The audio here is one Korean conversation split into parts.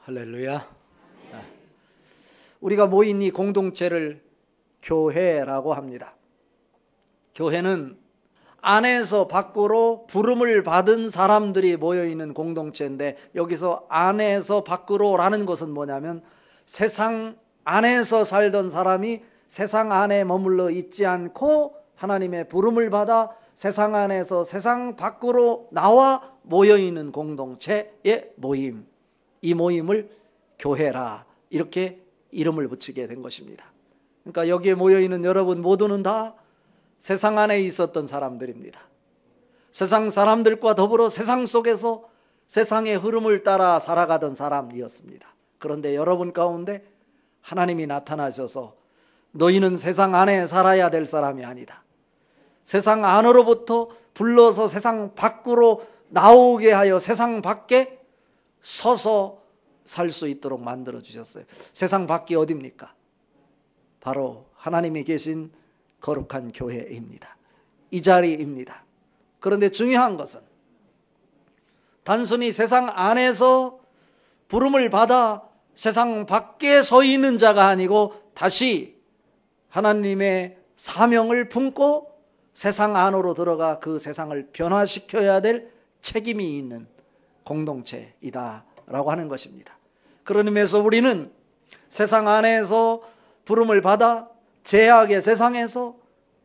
할렐루야. 우리가 모인 이 공동체를 교회라고 합니다. 교회는 안에서 밖으로 부름을 받은 사람들이 모여있는 공동체인데, 여기서 안에서 밖으로라는 것은 뭐냐면 세상 안에서 살던 사람이 세상 안에 머물러 있지 않고 하나님의 부름을 받아 세상 안에서 세상 밖으로 나와 모여있는 공동체의 모임, 이 모임을 교회라 이렇게 이름을 붙이게 된 것입니다. 그러니까 여기에 모여있는 여러분 모두는 다 세상 안에 있었던 사람들입니다. 세상 사람들과 더불어 세상 속에서 세상의 흐름을 따라 살아가던 사람이었습니다. 그런데 여러분 가운데 하나님이 나타나셔서 너희는 세상 안에 살아야 될 사람이 아니다, 세상 안으로부터 불러서 세상 밖으로 나오게 하여 세상 밖에 서서 살 수 있도록 만들어 주셨어요. 세상 밖이 어디입니까? 바로 하나님이 계신 거룩한 교회입니다. 이 자리입니다. 그런데 중요한 것은 단순히 세상 안에서 부름을 받아 세상 밖에 서 있는 자가 아니고 다시 하나님의 사명을 품고 세상 안으로 들어가 그 세상을 변화시켜야 될 책임이 있는 공동체이다라고 하는 것입니다. 그런 의미에서 우리는 세상 안에서 부름을 받아 죄악의 세상에서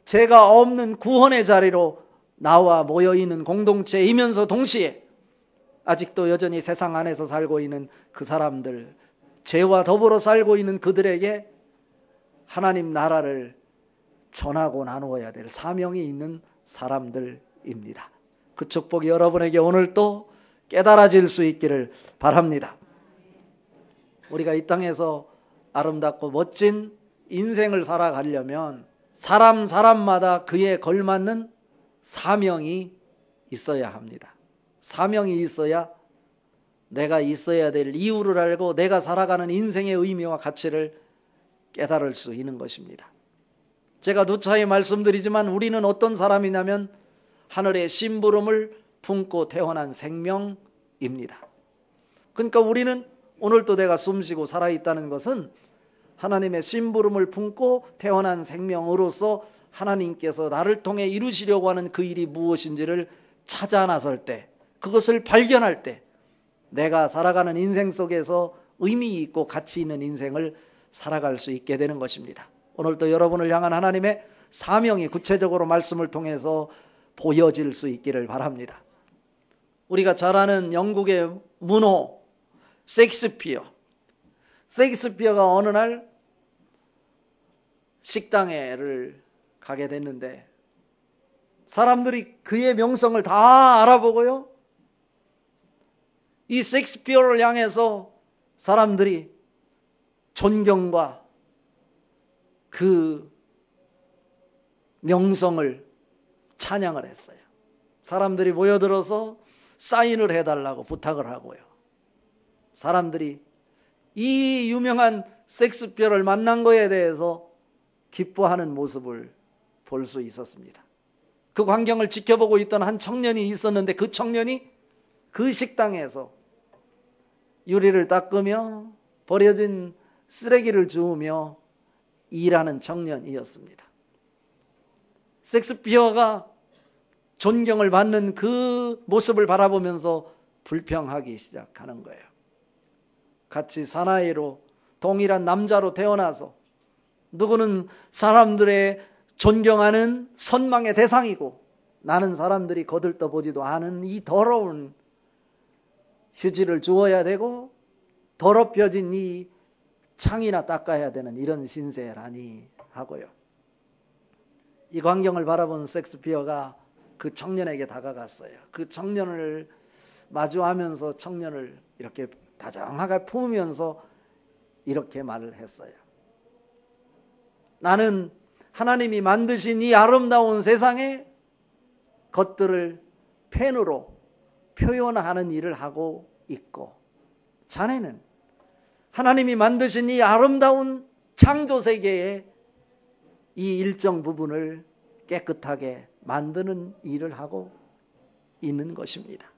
죄가 없는 구원의 자리로 나와 모여있는 공동체이면서 동시에 아직도 여전히 세상 안에서 살고 있는 그 사람들, 죄와 더불어 살고 있는 그들에게 하나님 나라를 전하고 나누어야 될 사명이 있는 사람들입니다. 그 축복이 여러분에게 오늘 또 깨달아질 수 있기를 바랍니다. 우리가 이 땅에서 아름답고 멋진 인생을 살아가려면 사람마다 그에 걸맞는 사명이 있어야 합니다. 사명이 있어야 내가 있어야 될 이유를 알고 내가 살아가는 인생의 의미와 가치를 깨달을 수 있는 것입니다. 제가 누차히 말씀드리지만 우리는 어떤 사람이냐면 하늘의 심부름을 품고 태어난 생명입니다. 그러니까 우리는 오늘도 내가 숨쉬고 살아있다는 것은 하나님의 심부름을 품고 태어난 생명으로서 하나님께서 나를 통해 이루시려고 하는 그 일이 무엇인지를 찾아 나설 때, 그것을 발견할 때 내가 살아가는 인생 속에서 의미 있고 가치 있는 인생을 살아갈 수 있게 되는 것입니다. 오늘도 여러분을 향한 하나님의 사명이 구체적으로 말씀을 통해서 보여질 수 있기를 바랍니다. 우리가 잘 아는 영국의 문호 셰익스피어가 어느 날 식당에를 가게 됐는데 사람들이 그의 명성을 다 알아보고요, 이 셰익스피어를 향해서 사람들이 존경과 그 명성을 찬양을 했어요. 사람들이 모여들어서 사인을 해달라고 부탁을 하고요, 사람들이 이 유명한 셰익스피어를 만난 것에 대해서 기뻐하는 모습을 볼 수 있었습니다. 그 광경을 지켜보고 있던 한 청년이 있었는데 그 청년이 그 식당에서 유리를 닦으며 버려진 쓰레기를 주우며 일하는 청년이었습니다. 셰익스피어가 존경을 받는 그 모습을 바라보면서 불평하기 시작하는 거예요. 같이 사나이로 동일한 남자로 태어나서 누구는 사람들의 존경하는 선망의 대상이고 나는 사람들이 거들떠보지도 않은 이 더러운 휴지를 주어야 되고 더럽혀진 이 창이나 닦아야 되는 이런 신세라니 하고요. 이 광경을 바라본 셰익스피어가 그 청년에게 다가갔어요. 그 청년을 마주하면서 청년을 이렇게 다정하게 품으면서 이렇게 말을 했어요. 나는 하나님이 만드신 이 아름다운 세상에 것들을 펜으로 표현하는 일을 하고 있고, 자네는 하나님이 만드신 이 아름다운 창조 세계의 이 일정 부분을 깨끗하게 만드는 일을 하고 있는 것입니다.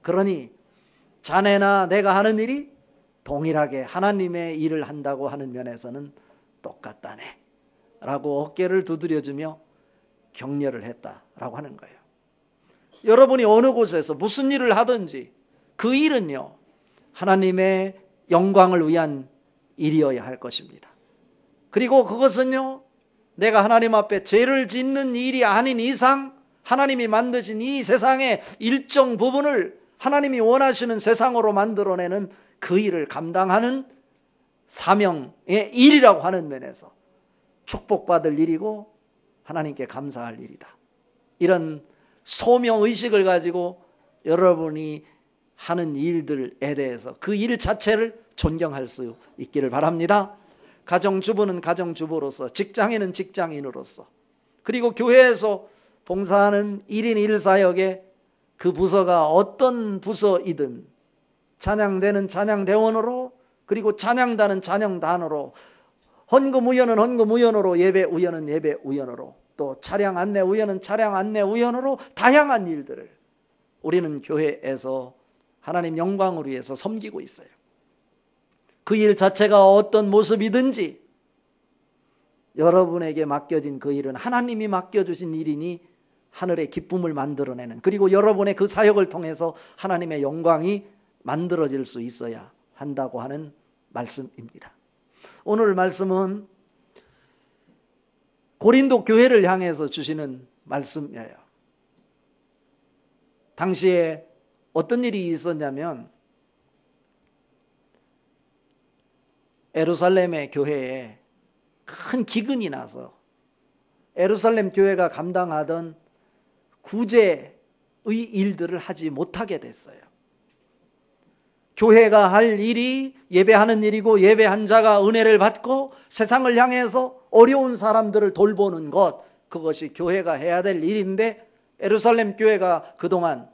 그러니 자네나 내가 하는 일이 동일하게 하나님의 일을 한다고 하는 면에서는 똑같다네 라고 어깨를 두드려주며 격려를 했다라고 하는 거예요. 여러분이 어느 곳에서 무슨 일을 하든지 그 일은요, 하나님의 영광을 위한 일이어야 할 것입니다. 그리고 그것은요, 내가 하나님 앞에 죄를 짓는 일이 아닌 이상 하나님이 만드신 이 세상의 일정 부분을 하나님이 원하시는 세상으로 만들어내는 그 일을 감당하는 사명의 일이라고 하는 면에서 축복받을 일이고 하나님께 감사할 일이다. 이런 소명의식을 가지고 여러분이 하는 일들에 대해서 그 일 자체를 존경할 수 있기를 바랍니다. 가정주부는 가정주부로서, 직장인은 직장인으로서, 그리고 교회에서 봉사하는 1인 1사역에 그 부서가 어떤 부서이든 찬양대는 찬양대원으로, 그리고 찬양단은 찬양단으로, 헌금우연은 헌금우연으로, 예배우연은 예배우연으로, 또 차량 안내우연은 차량 안내우연으로 다양한 일들을 우리는 교회에서 하나님 영광을 위해서 섬기고 있어요. 그 일 자체가 어떤 모습이든지 여러분에게 맡겨진 그 일은 하나님이 맡겨주신 일이니 하늘의 기쁨을 만들어내는, 그리고 여러분의 그 사역을 통해서 하나님의 영광이 만들어질 수 있어야 한다고 하는 말씀입니다. 오늘 말씀은 고린도 교회를 향해서 주시는 말씀이에요. 당시에 어떤 일이 있었냐면 예루살렘의 교회에 큰 기근이 나서 예루살렘 교회가 감당하던 구제의 일들을 하지 못하게 됐어요. 교회가 할 일이 예배하는 일이고, 예배한 자가 은혜를 받고 세상을 향해서 어려운 사람들을 돌보는 것, 그것이 교회가 해야 될 일인데, 예루살렘 교회가 그동안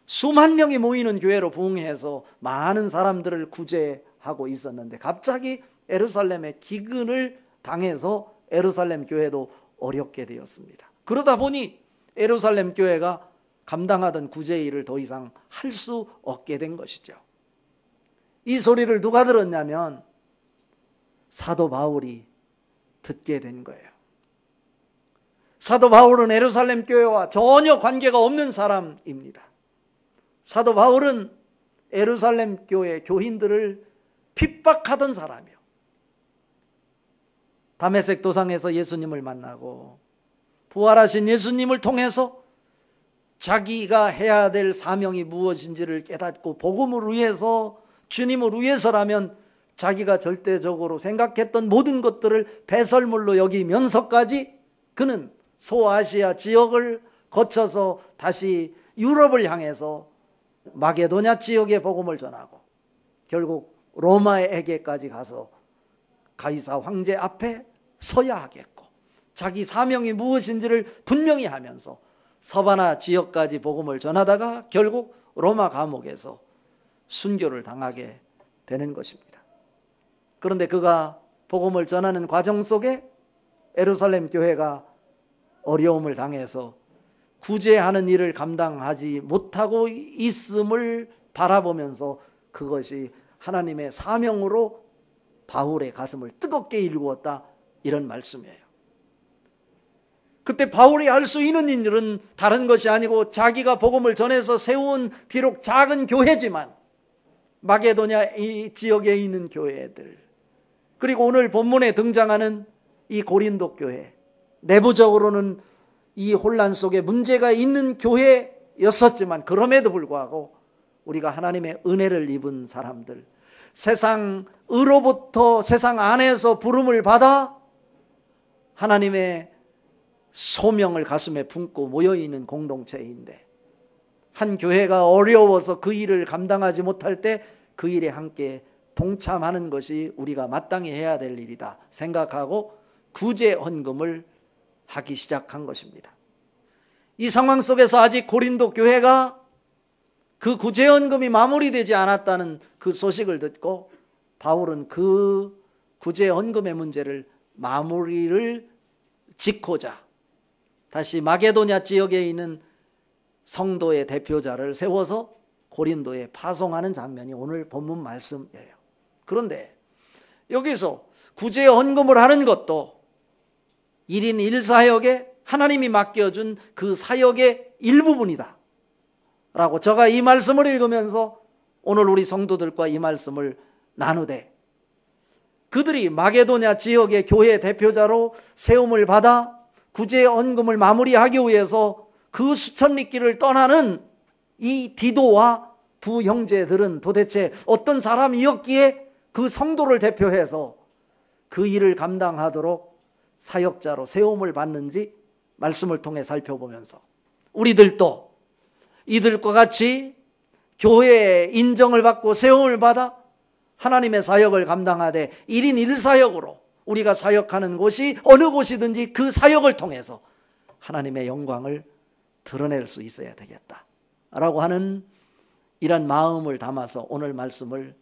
수만 명이 모이는 교회로 부흥해서 많은 사람들을 구제하고 있었는데 갑자기 예루살렘의 기근을 당해서 예루살렘 교회도 어렵게 되었습니다. 그러다 보니 예루살렘 교회가 감당하던 구제 일을 더 이상 할 수 없게 된 것이죠. 이 소리를 누가 들었냐면 사도 바울이 듣게 된 거예요. 사도 바울은 예루살렘 교회와 전혀 관계가 없는 사람입니다. 사도 바울은 예루살렘 교회 교인들을 핍박하던 사람이요. 다메섹 도상에서 예수님을 만나고 부활하신 예수님을 통해서 자기가 해야 될 사명이 무엇인지를 깨닫고 복음을 위해서, 주님을 위해서라면 자기가 절대적으로 생각했던 모든 것들을 배설물로 여기면서까지 그는 소아시아 지역을 거쳐서 다시 유럽을 향해서 마게도냐 지역의 복음을 전하고 결국 로마에게까지 가서 가이사 황제 앞에 서야 하겠고 자기 사명이 무엇인지를 분명히 하면서 서바나 지역까지 복음을 전하다가 결국 로마 감옥에서 순교를 당하게 되는 것입니다. 그런데 그가 복음을 전하는 과정 속에 예루살렘 교회가 어려움을 당해서 구제하는 일을 감당하지 못하고 있음을 바라보면서 그것이 하나님의 사명으로 바울의 가슴을 뜨겁게 일구었다, 이런 말씀이에요. 그때 바울이 할 수 있는 일은 다른 것이 아니고 자기가 복음을 전해서 세운 비록 작은 교회지만 마게도냐 이 지역에 있는 교회들, 그리고 오늘 본문에 등장하는 이 고린도 교회, 내부적으로는 이 혼란 속에 문제가 있는 교회였었지만 그럼에도 불구하고 우리가 하나님의 은혜를 입은 사람들, 세상으로부터 세상 안에서 부름을 받아 하나님의 소명을 가슴에 품고 모여있는 공동체인데, 한 교회가 어려워서 그 일을 감당하지 못할 때 그 일에 함께 동참하는 것이 우리가 마땅히 해야 될 일이다 생각하고 구제 헌금을 하기 시작한 것입니다. 이 상황 속에서 아직 고린도 교회가 그 구제 헌금이 마무리되지 않았다는 그 소식을 듣고 바울은 그 구제 헌금의 문제를 마무리를 짓고자 다시 마게도냐 지역에 있는 성도의 대표자를 세워서 고린도에 파송하는 장면이 오늘 본문 말씀이에요. 그런데 여기서 구제 헌금을 하는 것도 1인 1사역에 하나님이 맡겨준 그 사역의 일부분이다 라고 제가 이 말씀을 읽으면서 오늘 우리 성도들과 이 말씀을 나누되, 그들이 마게도냐 지역의 교회 대표자로 세움을 받아 구제 헌금을 마무리하기 위해서 그 수천 리길을 떠나는 이 디도와 두 형제들은 도대체 어떤 사람이었기에 그 성도를 대표해서 그 일을 감당하도록 사역자로 세움을 받는지 말씀을 통해 살펴보면서, 우리들도 이들과 같이 교회의 인정을 받고 세움을 받아 하나님의 사역을 감당하되 1인 1사역으로 우리가 사역하는 곳이 어느 곳이든지 그 사역을 통해서 하나님의 영광을 드러낼 수 있어야 되겠다라고 하는 이런 마음을 담아서 오늘 말씀을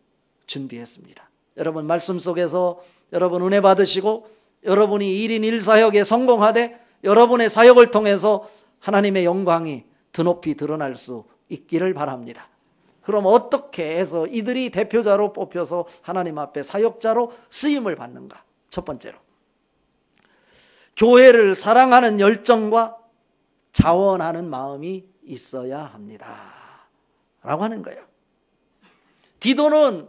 준비했습니다. 여러분, 말씀 속에서 여러분 은혜 받으시고 여러분이 1인 1사역에 성공하되 여러분의 사역을 통해서 하나님의 영광이 드높이 드러날 수 있기를 바랍니다. 그럼 어떻게 해서 이들이 대표자로 뽑혀서 하나님 앞에 사역자로 쓰임을 받는가? 첫 번째로, 교회를 사랑하는 열정과 자원하는 마음이 있어야 합니다 라고 하는 거예요. 디도는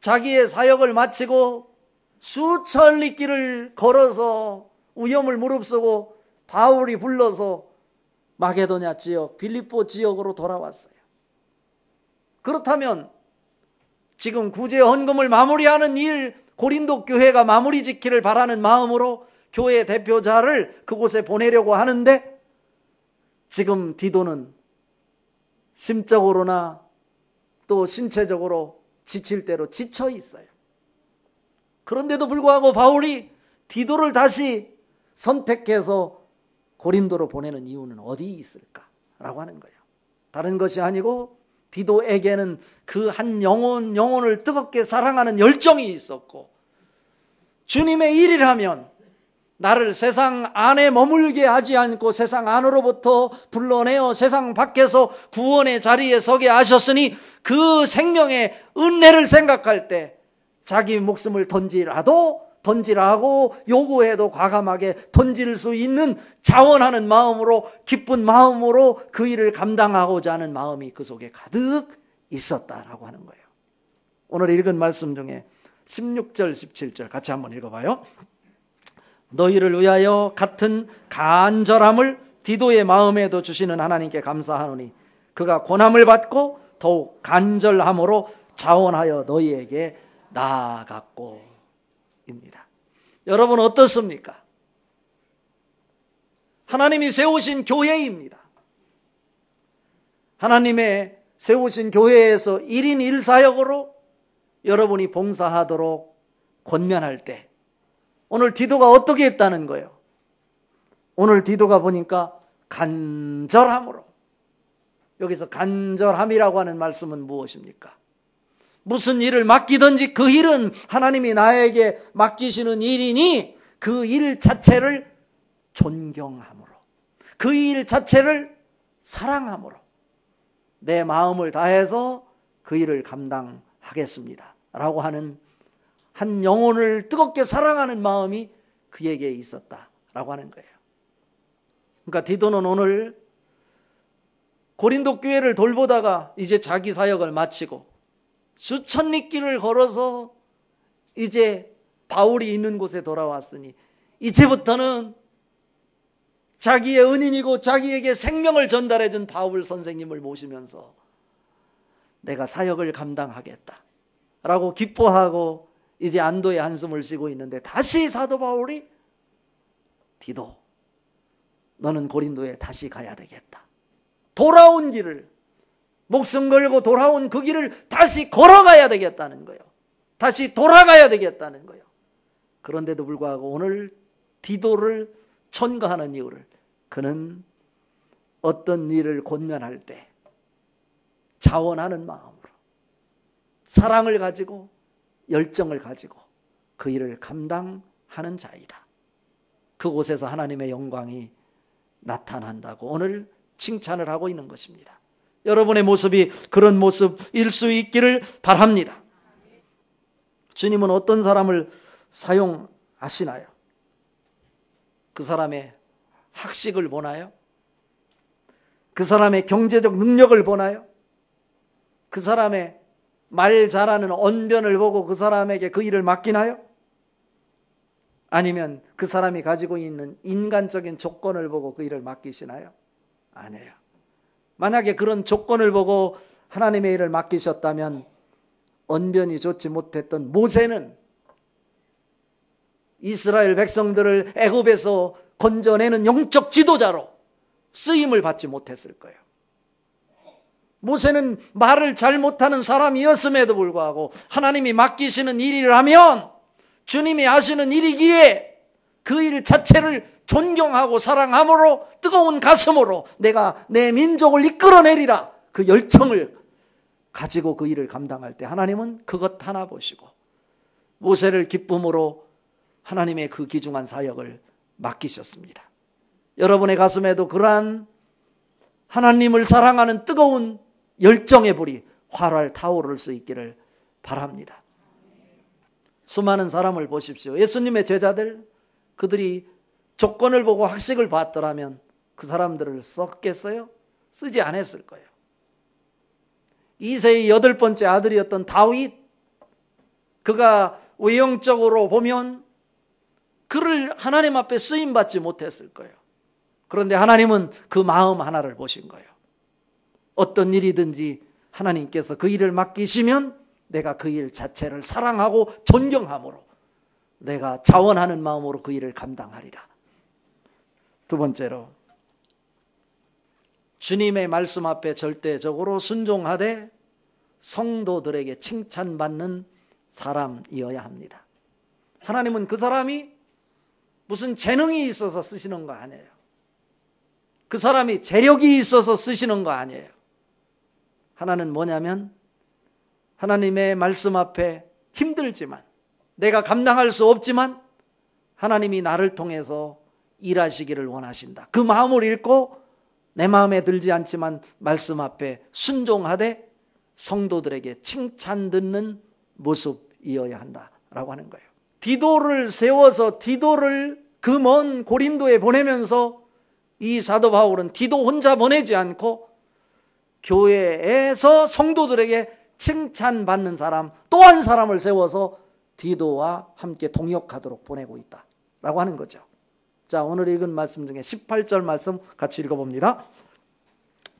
자기의 사역을 마치고 수천 리길을 걸어서 위험을 무릅쓰고 바울이 불러서 마게도냐 지역, 빌립보 지역으로 돌아왔어요. 그렇다면 지금 구제 헌금을 마무리하는 일, 고린도 교회가 마무리 짓기를 바라는 마음으로 교회 대표자를 그곳에 보내려고 하는데, 지금 디도는 심적으로나 또 신체적으로 지칠 대로 지쳐 있어요. 그런데도 불구하고 바울이 디도를 다시 선택해서 고린도로 보내는 이유는 어디 있을까라고 하는 거예요. 다른 것이 아니고 디도에게는 그 한 영혼을 뜨겁게 사랑하는 열정이 있었고, 주님의 일이라면 나를 세상 안에 머물게 하지 않고 세상 안으로부터 불러내어 세상 밖에서 구원의 자리에 서게 하셨으니 그 생명의 은혜를 생각할 때 자기 목숨을 던지라 하고 요구해도 과감하게 던질 수 있는 자원하는 마음으로, 기쁜 마음으로 그 일을 감당하고자 하는 마음이 그 속에 가득 있었다라고 하는 거예요. 오늘 읽은 말씀 중에 16절 17절 같이 한번 읽어봐요. 너희를 위하여 같은 간절함을 디도의 마음에도 주시는 하나님께 감사하노니 그가 고난을 받고 더욱 간절함으로 자원하여 너희에게 나아갔고 입니다. 여러분 어떻습니까? 하나님이 세우신 교회입니다. 하나님의 세우신 교회에서 1인 1사역으로 여러분이 봉사하도록 권면할 때 오늘 디도가 어떻게 했다는 거예요? 오늘 디도가 보니까 간절함으로, 여기서 간절함이라고 하는 말씀은 무엇입니까? 무슨 일을 맡기든지 그 일은 하나님이 나에게 맡기시는 일이니 그 일 자체를 존경함으로, 그 일 자체를 사랑함으로 내 마음을 다해서 그 일을 감당하겠습니다 라고 하는 한 영혼을 뜨겁게 사랑하는 마음이 그에게 있었다라고 하는 거예요. 그러니까 디도는 오늘 고린도 교회를 돌보다가 이제 자기 사역을 마치고 수천 리길을 걸어서 이제 바울이 있는 곳에 돌아왔으니 이제부터는 자기의 은인이고 자기에게 생명을 전달해 준 바울 선생님을 모시면서 내가 사역을 감당하겠다 라고 기뻐하고 이제 안도의 한숨을 쉬고 있는데, 다시 사도 바울이 디도 너는 고린도에 다시 가야 되겠다. 돌아온 길을, 목숨 걸고 돌아온 그 길을 다시 걸어가야 되겠다는 거예요. 다시 돌아가야 되겠다는 거예요. 그런데도 불구하고 오늘 디도를 천거하는 이유를, 그는 어떤 일을 권면할 때 자원하는 마음으로, 사랑을 가지고 열정을 가지고 그 일을 감당하는 자이다. 그곳에서 하나님의 영광이 나타난다고 오늘 칭찬을 하고 있는 것입니다. 여러분의 모습이 그런 모습일 수 있기를 바랍니다. 주님은 어떤 사람을 사용하시나요? 그 사람의 학식을 보나요? 그 사람의 경제적 능력을 보나요? 그 사람의 말 잘하는 언변을 보고 그 사람에게 그 일을 맡기나요? 아니면 그 사람이 가지고 있는 인간적인 조건을 보고 그 일을 맡기시나요? 아니에요. 만약에 그런 조건을 보고 하나님의 일을 맡기셨다면 언변이 좋지 못했던 모세는 이스라엘 백성들을 애굽에서 건져내는 영적 지도자로 쓰임을 받지 못했을 거예요. 모세는 말을 잘 못하는 사람이었음에도 불구하고 하나님이 맡기시는 일이라면 주님이 하시는 일이기에 그 일 자체를 존경하고 사랑함으로 뜨거운 가슴으로 내가 내 민족을 이끌어내리라 그 열정을 가지고 그 일을 감당할 때 하나님은 그것 하나 보시고 모세를 기쁨으로 하나님의 그 귀중한 사역을 맡기셨습니다. 여러분의 가슴에도 그러한 하나님을 사랑하는 뜨거운 열정의 불이 활활 타오를 수 있기를 바랍니다. 수많은 사람을 보십시오. 예수님의 제자들, 그들이 조건을 보고 학식을 봤더라면 그 사람들을 썼겠어요? 쓰지 않았을 거예요. 이세의 8번째 아들이었던 다윗, 그가 외형적으로 보면 그를 하나님 앞에 쓰임받지 못했을 거예요. 그런데 하나님은 그 마음 하나를 보신 거예요. 어떤 일이든지 하나님께서 그 일을 맡기시면 내가 그 일 자체를 사랑하고 존경함으로 내가 자원하는 마음으로 그 일을 감당하리라. 두 번째로, 주님의 말씀 앞에 절대적으로 순종하되 성도들에게 칭찬받는 사람이어야 합니다. 하나님은 그 사람이 무슨 재능이 있어서 쓰시는 거 아니에요. 그 사람이 재력이 있어서 쓰시는 거 아니에요. 하나는 뭐냐면 하나님의 말씀 앞에 힘들지만 내가 감당할 수 없지만 하나님이 나를 통해서 일하시기를 원하신다. 그 마음을 읽고 내 마음에 들지 않지만 말씀 앞에 순종하되 성도들에게 칭찬 듣는 모습이어야 한다라고 하는 거예요. 디도를 세워서 디도를 그 먼 고린도에 보내면서 이 사도 바울은 디도 혼자 보내지 않고 교회에서 성도들에게 칭찬받는 사람 또 한 사람을 세워서 디도와 함께 동역하도록 보내고 있다라고 하는 거죠. 자, 오늘 읽은 말씀 중에 18절 말씀 같이 읽어봅니다.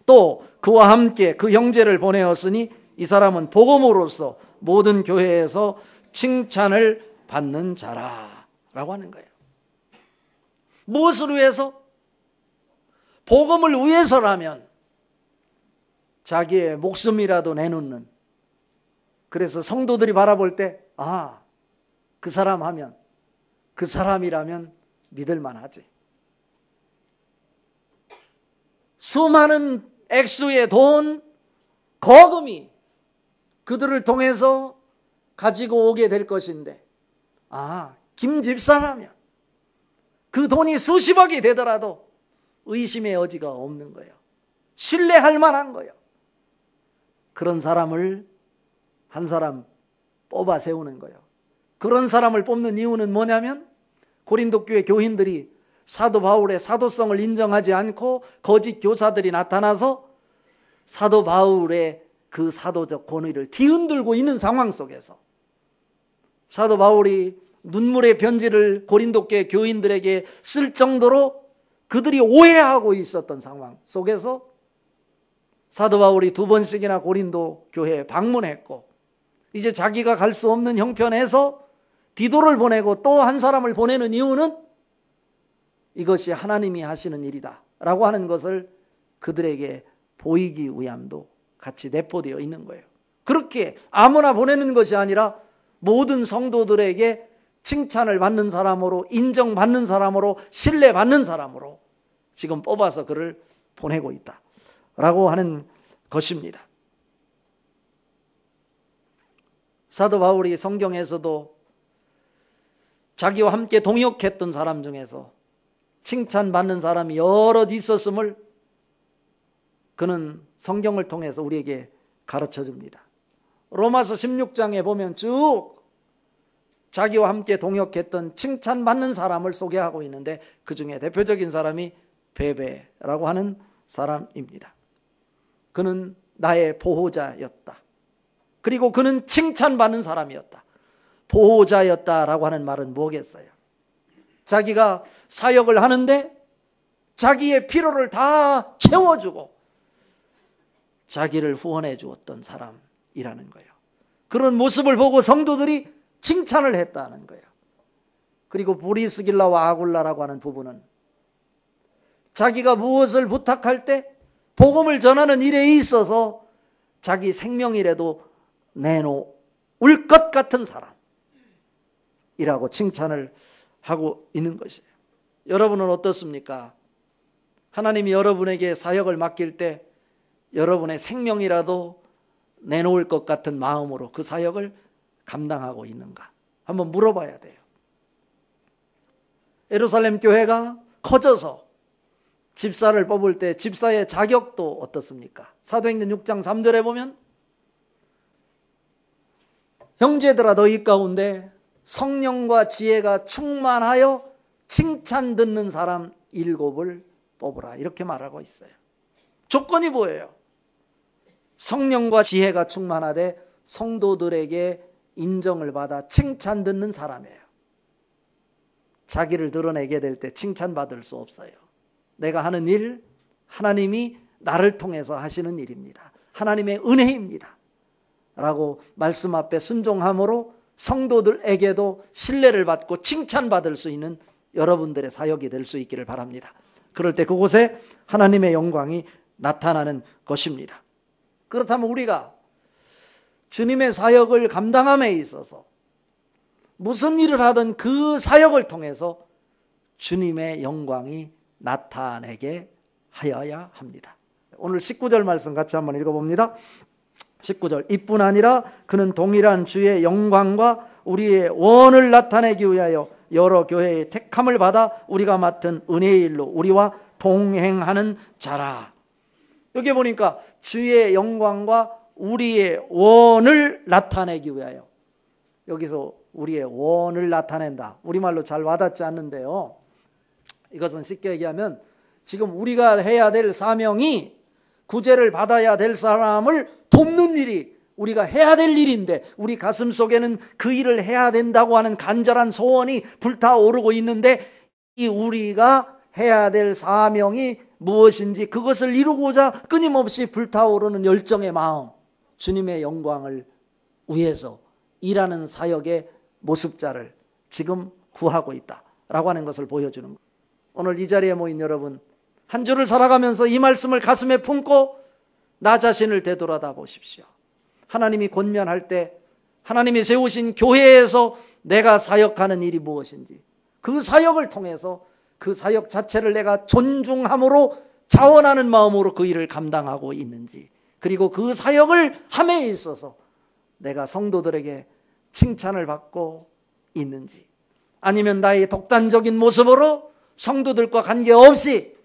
또 그와 함께 그 형제를 보내었으니 이 사람은 복음으로써 모든 교회에서 칭찬을 받는 자라라고 하는 거예요. 무엇을 위해서? 복음을 위해서라면 자기의 목숨이라도 내놓는, 그래서 성도들이 바라볼 때 그 사람 하면, 그 사람이라면 믿을만 하지. 수많은 액수의 돈, 거금이 그들을 통해서 가지고 오게 될 것인데 김 집사라면 그 돈이 수십억이 되더라도 의심의 여지가 없는 거예요. 신뢰할 만한 거예요. 그런 사람을 한 사람 뽑아 세우는 거예요. 그런 사람을 뽑는 이유는 뭐냐면 고린도 교회 교인들이 사도 바울의 사도성을 인정하지 않고 거짓 교사들이 나타나서 사도 바울의 그 사도적 권위를 뒤흔들고 있는 상황 속에서 사도 바울이 눈물의 편지를 고린도 교회 교인들에게 쓸 정도로 그들이 오해하고 있었던 상황 속에서 사도 바울이 2번씩이나 고린도 교회에 방문했고 이제 자기가 갈 수 없는 형편에서 디도를 보내고 또 한 사람을 보내는 이유는 이것이 하나님이 하시는 일이다 라고 하는 것을 그들에게 보이기 위함도 같이 내포되어 있는 거예요. 그렇게 아무나 보내는 것이 아니라 모든 성도들에게 칭찬을 받는 사람으로, 인정받는 사람으로, 신뢰받는 사람으로 지금 뽑아서 그를 보내고 있다 라고 하는 것입니다. 사도 바울이 성경에서도 자기와 함께 동역했던 사람 중에서 칭찬받는 사람이 여럿 있었음을 그는 성경을 통해서 우리에게 가르쳐 줍니다. 로마서 16장에 보면 쭉 자기와 함께 동역했던 칭찬받는 사람을 소개하고 있는데 그 중에 대표적인 사람이 베베라고 하는 사람입니다. 그는 나의 보호자였다. 그리고 그는 칭찬받는 사람이었다. 보호자였다라고 하는 말은 뭐겠어요? 자기가 사역을 하는데 자기의 필요를 다 채워주고 자기를 후원해 주었던 사람이라는 거예요. 그런 모습을 보고 성도들이 칭찬을 했다는 거예요. 그리고 브리스길라와 아굴라라고 하는 부부는 자기가 무엇을 부탁할 때 복음을 전하는 일에 있어서 자기 생명이라도 내놓을 것 같은 사람이라고 칭찬을 하고 있는 것이에요. 여러분은 어떻습니까? 하나님이 여러분에게 사역을 맡길 때 여러분의 생명이라도 내놓을 것 같은 마음으로 그 사역을 감당하고 있는가? 한번 물어봐야 돼요. 예루살렘 교회가 커져서 집사를 뽑을 때 집사의 자격도 어떻습니까? 사도행전 6장 3절에 보면 형제들아 너희 가운데 성령과 지혜가 충만하여 칭찬 듣는 사람 7을 뽑으라 이렇게 말하고 있어요. 조건이 뭐예요? 성령과 지혜가 충만하되 성도들에게 인정을 받아 칭찬 듣는 사람이에요. 자기를 드러내게 될 때 칭찬받을 수 없어요. 내가 하는 일, 하나님이 나를 통해서 하시는 일입니다. 하나님의 은혜입니다. 라고 말씀 앞에 순종함으로 성도들에게도 신뢰를 받고 칭찬받을 수 있는 여러분들의 사역이 될 수 있기를 바랍니다. 그럴 때 그곳에 하나님의 영광이 나타나는 것입니다. 그렇다면 우리가 주님의 사역을 감당함에 있어서 무슨 일을 하든 그 사역을 통해서 주님의 영광이 나타내게 하여야 합니다. 오늘 19절 말씀 같이 한번 읽어봅니다. 19절 이뿐 아니라 그는 동일한 주의 영광과 우리의 원을 나타내기 위하여 여러 교회의 택함을 받아 우리가 맡은 은혜의 일로 우리와 동행하는 자라. 여기 보니까 주의 영광과 우리의 원을 나타내기 위하여, 여기서 우리의 원을 나타낸다, 우리말로 잘 와닿지 않는데요, 이것은 쉽게 얘기하면 지금 우리가 해야 될 사명이 구제를 받아야 될 사람을 돕는 일이 우리가 해야 될 일인데 우리 가슴 속에는 그 일을 해야 된다고 하는 간절한 소원이 불타오르고 있는데 이 우리가 해야 될 사명이 무엇인지 그것을 이루고자 끊임없이 불타오르는 열정의 마음, 주님의 영광을 위해서 일하는 사역의 모습자를 지금 구하고 있다라고 하는 것을 보여주는 거예요. 오늘 이 자리에 모인 여러분, 한 주를 살아가면서 이 말씀을 가슴에 품고 나 자신을 되돌아다 보십시오. 하나님이 권면할 때 하나님이 세우신 교회에서 내가 사역하는 일이 무엇인지, 그 사역을 통해서 그 사역 자체를 내가 존중함으로 자원하는 마음으로 그 일을 감당하고 있는지, 그리고 그 사역을 함에 있어서 내가 성도들에게 칭찬을 받고 있는지, 아니면 나의 독단적인 모습으로 성도들과 관계없이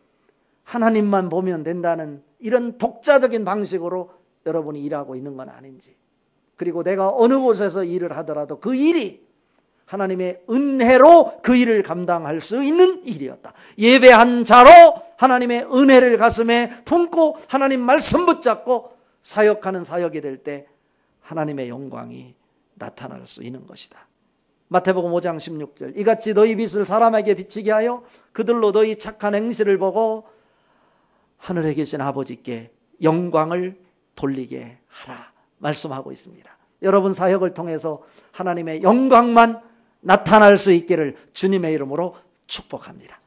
하나님만 보면 된다는 이런 독자적인 방식으로 여러분이 일하고 있는 건 아닌지, 그리고 내가 어느 곳에서 일을 하더라도 그 일이 하나님의 은혜로 그 일을 감당할 수 있는 일이었다. 예배한 자로 하나님의 은혜를 가슴에 품고 하나님 말씀 붙잡고 사역하는 사역이 될 때 하나님의 영광이 나타날 수 있는 것이다. 마태복음 5장 16절 이같이 너희 빛을 사람에게 비치게 하여 그들로 너희 착한 행실을 보고 하늘에 계신 아버지께 영광을 돌리게 하라 말씀하고 있습니다. 여러분 사역을 통해서 하나님의 영광만 나타날 수 있기를 주님의 이름으로 축복합니다.